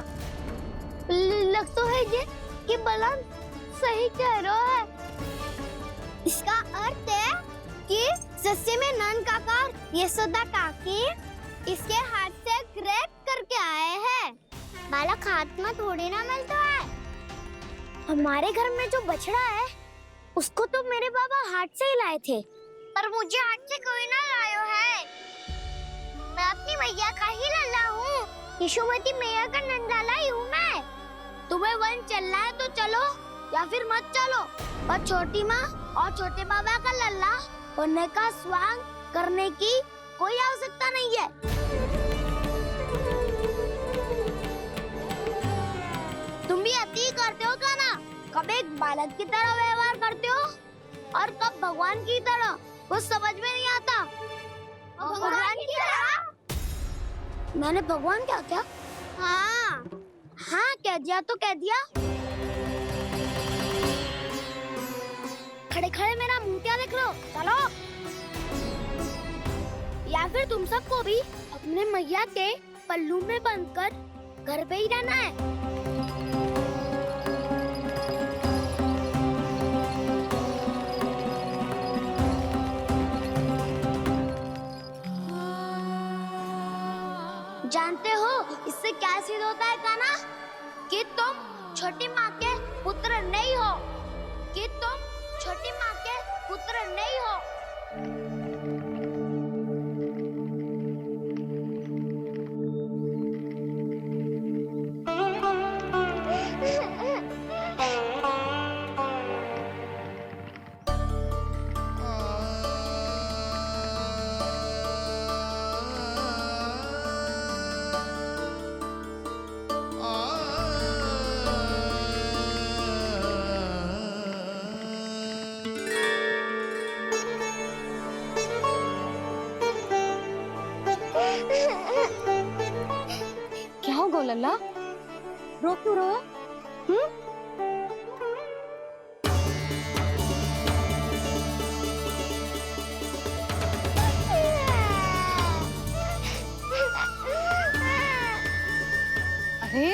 लग तो है ये कि बलराम सही कह रहा है। इसका अर्थ है कि सस्ते में नन काकार यशोदा काकी इसके हाथ से ग्रेट करके आए हैं। बालक हाथ में थोड़ी ना मिलता है। हमारे घर में जो बछड़ा है उसको तो मेरे बाबा हाथ से ही लाए थे, पर मुझे हाथ से कोई ना लायो है। मैं अपनी मैया का ही लल्ला हूँ, यशोमती मैया का नंदलाला ही हूँ मैं। तुम्हें वन चलना है तो चलो या फिर मत चलो, और छोटी माँ और छोटे बाबा का लल्ला होने का स्वांग करने की कोई आवश्यकता नहीं है। तुम भी अति करते हो कान्हा, कब एक बालक की तरह व्यवहार करते हो और कब भगवान की तरह, कुछ समझ में नहीं आता। भगवान की तरह? मैंने भगवान क्या क्या? हाँ हाँ कह दिया तो कह दिया। खड़े खड़े मेरा मुंह क्या देख लो, चलो। या फिर तुम सबको भी अपने मैया के पल्लू में बंधकर घर पे ही रहना है। जानते हो इससे क्या सिद्ध होता है कान्हा? कि तुम छोटी माँ के पुत्र नहीं हो, कि तुम छोटी माँ के पुत्र नहीं हो। क्या हो गो लल्ला, रो क्यों रहे हो? अरे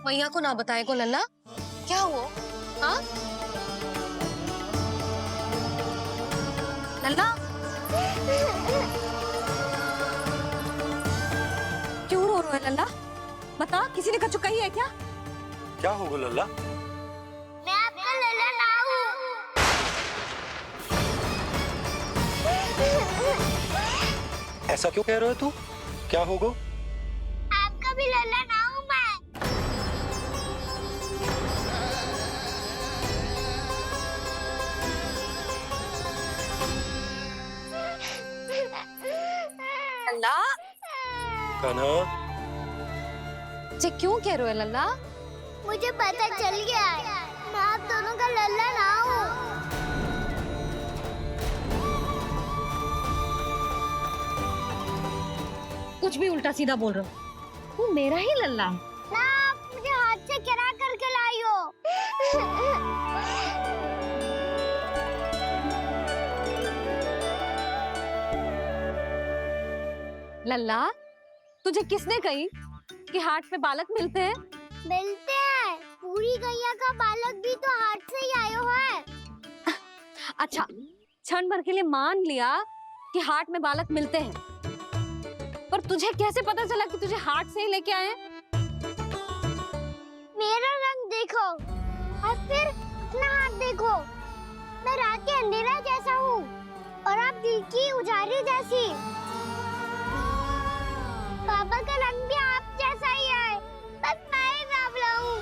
मैया को ना बताए को लल्ला, क्या हुआ? हाँ लल्ला क्यों रो रहे हो लल्ला? बता, किसी ने कछु कही है क्या? क्या होगा लल्ला? मैं आपका लल्ला ना हूँ। ऐसा क्यों कह रहे हो तू? क्या होगा? आपका भी लल्ला ना हूँ मैं। लल्ला कान्हा, जी क्यों कह रहे हो लल्ला? मुझे पता चल गया है, मैं आप दोनों का लल्ला ना हूँ। कुछ भी उल्टा सीधा बोल रहे हो। तू मेरा ही लल्ला है। ना, आप मुझे हाथ से गिरा करके लाई हो। लल्ला, तुझे किसने कही कि हाट में बालक मिलते हैं? मिलते हैं। पूरी गैया का बालक भी तो हाट से ही आयो है। अच्छा, क्षण भर के लिए मान लिया कि हाट में बालक मिलते हैं, पर तुझे कैसे पता चला कि तुझे हाट से ही लेके आए हैं? मेरा रंग देखो और फिर अपना हाथ देखो। मैं रात के अंधेरा जैसा हूँ और आप दिल की उजाली जैसी। पापा का रंग भी आप जैसा ही है, बस मैं ही बावला हूँ।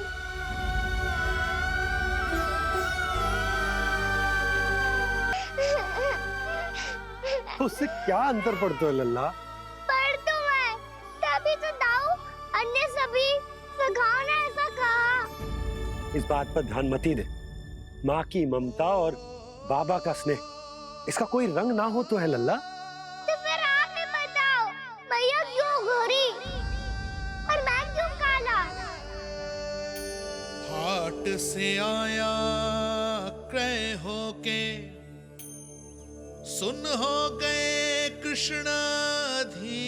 तो उससे क्या अंतर पड़ता है लल्ला? पर तो मैं तभी तो दाऊ अन्य सभी सखाओ ने ऐसा कहा। इस बात पर ध्यान मत ही दे। माँ की ममता और बाबा का स्नेह, इसका कोई रंग ना हो तो है लल्ला। तो फिर आप ही बताओ, भैया क्यों गोरी और मैं क्यों काला? हाट से आया क्रय होके, सुन हो गए कृष्ण धीर।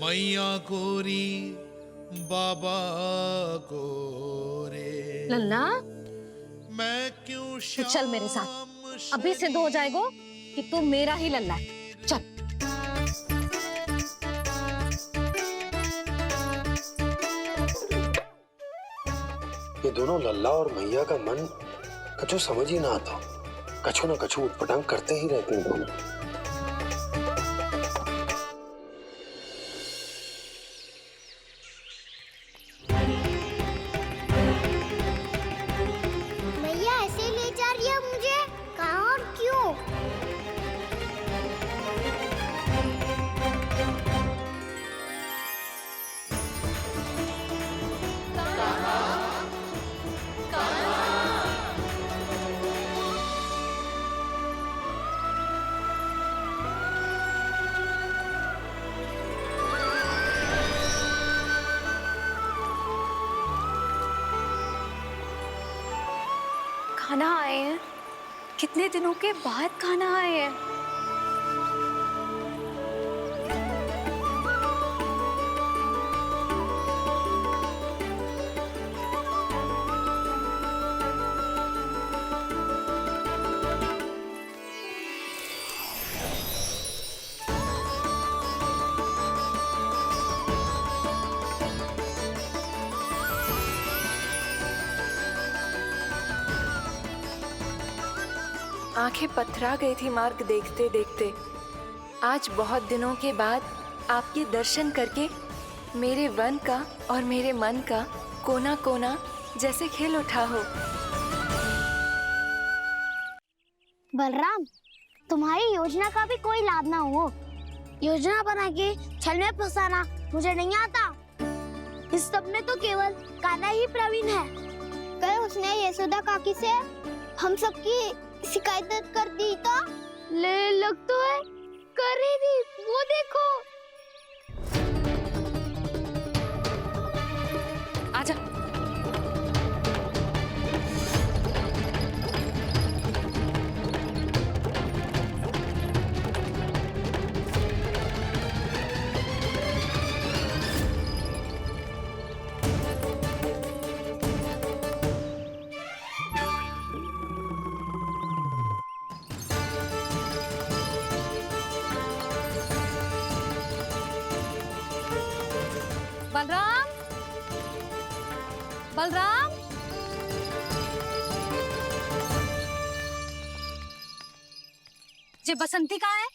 मैया गोरी बाबा गोरे। लल्ला, मैं क्यों तू चल मेरे साथ। अभी सिद्ध हो जाएगा कि तू मेरा ही लल्ला है। चल। ये दोनों लल्ला और मैया का मन कछु समझ ही ना आता। कछु ना कछु उटपटांग करते ही रहते हैं दोनों। भैया ऐसे ले जा रही है मुझे, कहाँ और क्यों? खाना आए हैं, कितने दिनों के बाद खाना आए हैं। आंखें पथरा गई थी मार्ग देखते देखते। आज बहुत दिनों के बाद आपके दर्शन करके मेरे वन का और मेरे मन का कोना कोना जैसे खिल उठा हो। बलराम, तुम्हारी योजना का भी कोई लाभ ना हो। योजना बना के छल में फंसाना मुझे नहीं आता। इस सब में तो केवल कान्हा ही प्रवीण है। कल उसने यशोदा काकी से हम सबकी शिकायत कर दी तो ले लग तो है कर ही दी। वो देखो। आजा। बलराम, ये बसंती कहाँ है?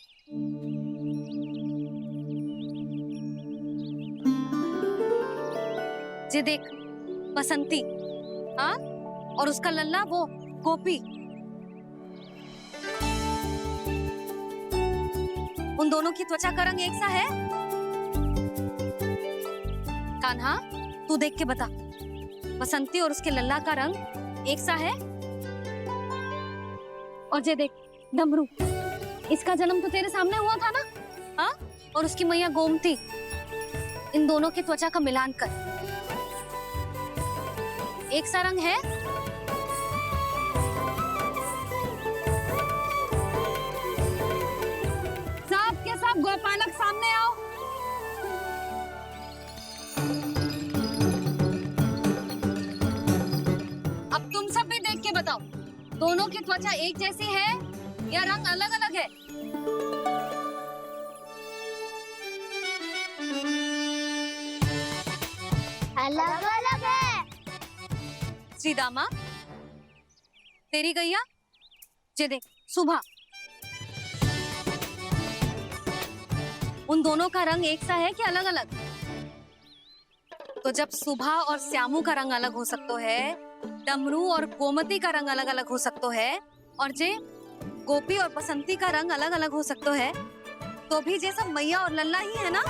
ये देख, बसंती, हाँ, और उसका लल्ला वो गोपी। उन दोनों की त्वचा का रंग एक सा है? कान्हा, तू देख के बता, बसंती और उसके लल्ला का रंग एक सा है? और ये देख, डमरू, इसका जन्म तो तेरे सामने हुआ था ना? हाँ, और उसकी मैया गोमती। इन दोनों की त्वचा का मिलान कर, एक सा रंग है? सब के सब गोपालक सामने आओ। अब तुम सब भी देख के बताओ, दोनों की त्वचा एक जैसी है या रंग अलग अलग है? अलग अलग है। श्रीदामा, तेरी गैया, ये देख, सुबह, उन दोनों का रंग एक सा है कि अलग अलग? तो जब सुबह और श्यामू का रंग अलग हो सकता है, डमरू और गोमती का रंग अलग अलग हो सकता है, और जे गोपी और बसंती का रंग अलग अलग हो सकता है, तो भी जे सब मैया और लल्ला ही है ना?